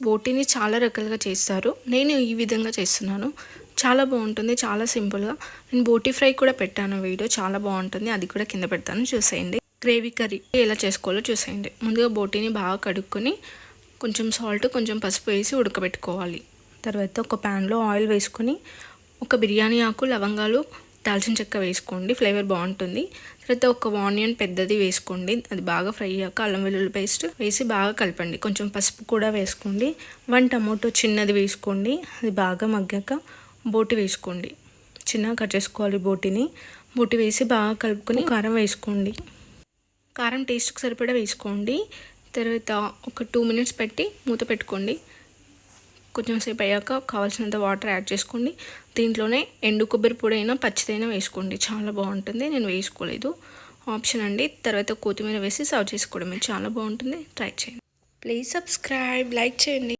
బోటీని చాలా రకాలుగా చేస్తారు. నేను ఈ విధంగా చేస్తున్నాను. చాలా బాగుంటుంది, చాలా సింపుల్గా. నేను బోటీ ఫ్రై కూడా పెట్టాను వీడియో, చాలా బాగుంటుంది. అది కూడా కింద పెడతాను, చూసేయండి. గ్రేవీ కర్రీ ఎలా చేసుకోవాలో చూసేయండి. ముందుగా బోటీని బాగా కడుక్కొని కొంచెం సాల్ట్, కొంచెం పసుపు వేసి ఉడకబెట్టుకోవాలి. తర్వాత ఒక ప్యాన్లో ఆయిల్ వేసుకొని ఒక బిర్యానీ ఆకు, లవంగాలు, దాల్చిన చెక్క వేసుకోండి, ఫ్లేవర్ బాగుంటుంది. తర్వాత ఒక ఆనియన్ పెద్దది వేసుకోండి. అది బాగా ఫ్రై అయ్యాక అల్లం వెల్లుల్లి పేస్ట్ వేసి బాగా కలపండి. కొంచెం పసుపు కూడా వేసుకోండి. 1 టమోటో చిన్నది వేసుకోండి. అది బాగా మగ్గాక బోటి వేసుకోండి. చిన్నగా కట్ చేసుకోవాలి బోటిని. బోటి వేసి బాగా కలుపుకొని కారం వేసుకోండి. కారం టేస్ట్కి సరిపడా వేసుకోండి. తర్వాత ఒక 2 మినిట్స్ పెట్టి మూత పెట్టుకోండి. కొంచెం సేపు అయ్యాక కావాల్సినంత వాటర్ యాడ్ చేసుకోండి. దీంట్లోనే ఎండు కొబ్బరి పొడి అయినా పచ్చిదైనా వేసుకోండి, చాలా బాగుంటుంది. నేను వేసుకోలేదు, ఆప్షన్ అండి. తర్వాత కొత్తిమీర వేసి సర్వ్ చేసుకోవడమే, చాలా బాగుంటుంది. ట్రై చేయండి. ప్లీజ్ సబ్స్క్రైబ్, లైక్ చేయండి.